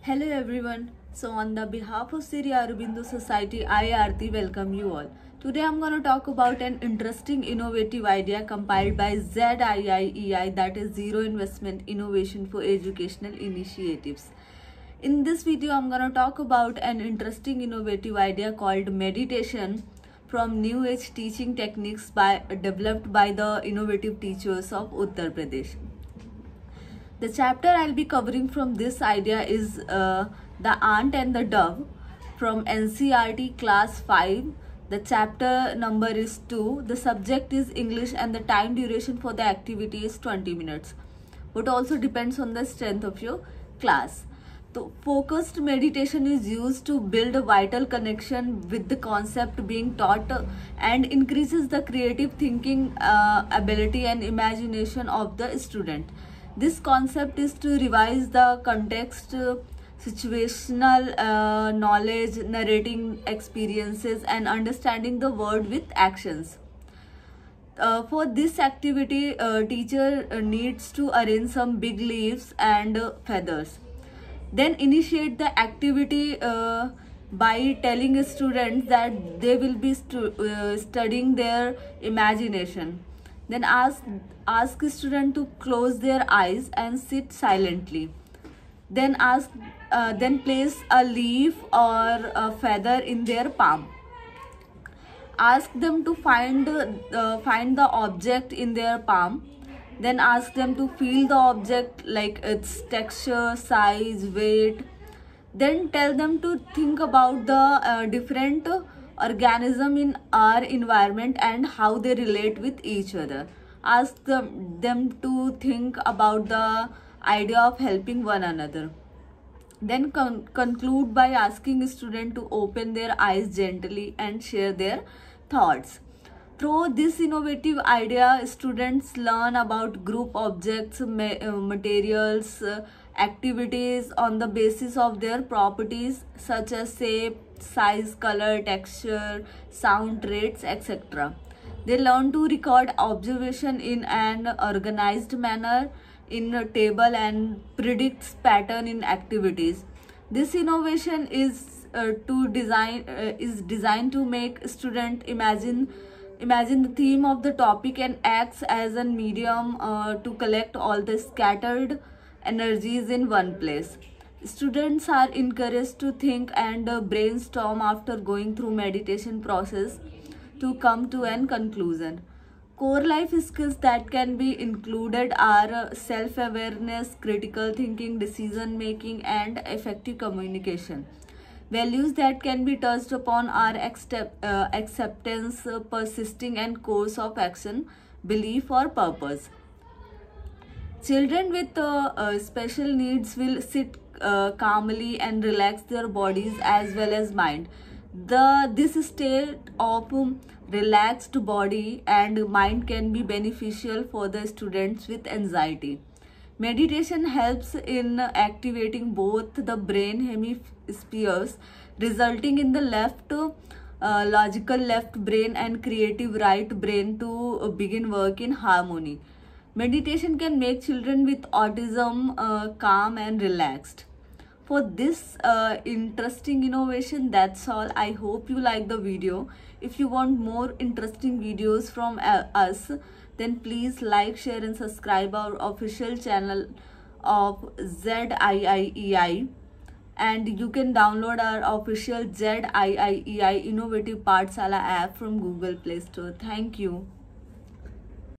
Hello everyone. So on the behalf of Sri Aurobindo Society, I Aarti welcome you all. Today I'm going to talk about an interesting innovative idea compiled by ZIIEI, that is Zero Investment Innovation for Educational Initiatives. In this video I'm going to talk about an interesting innovative idea called meditation from New Age teaching techniques developed by the innovative teachers of Uttar Pradesh. The chapter I'll be covering from this idea is The Ant and the Dove from NCERT class 5. The chapter number is 2. The subject is English and the time duration for the activity is 20 minutes. But also depends on the strength of your class. So focused meditation is used to build a vital connection with the concept being taught and increases the creative thinking ability and imagination of the student. This concept is to revise the context, situational knowledge, narrating experiences, and understanding the world with actions. For this activity, teacher needs to arrange some big leaves and feathers. Then initiate the activity by telling students that they will be studying their imagination. Then ask student to close their eyes and sit silently. Then place a leaf or a feather in their palm. Ask them to find the object in their palm. Then ask them to feel the object, like its texture, size, weight. Then tell them to think about the different organism in our environment and how they relate with each other. Ask them to think about the idea of helping one another. Then conclude by asking students to open their eyes gently and share their thoughts. Through this innovative idea, students learn about group objects, materials, activities on the basis of their properties such as shape, size, color, texture, sound, rates, etc. They learn to record observation in an organized manner in a table and predicts pattern in activities. This innovation is designed to make student imagine the theme of the topic and acts as a medium to collect all the scattered energies in one place. Students are encouraged to think and brainstorm after going through meditation process to come to an conclusion. Core life skills that can be included are self-awareness, critical thinking, decision-making, and effective communication. Values that can be touched upon are acceptance, persisting, and course of action, belief, or purpose. Children with special needs will sit calmly and relax their bodies as well as mind. This state of relaxed body and mind can be beneficial for the students with anxiety. Meditation helps in activating both the brain hemispheres, resulting in the logical left brain and creative right brain to begin work in harmony. Meditation can make children with autism calm and relaxed. For this interesting innovation, that's all. I hope you like the video. If you want more interesting videos from us, then please like, share, and subscribe our official channel of ZIIEI. And you can download our official ZIIEI Innovative Pathshala app from Google Play Store. Thank you.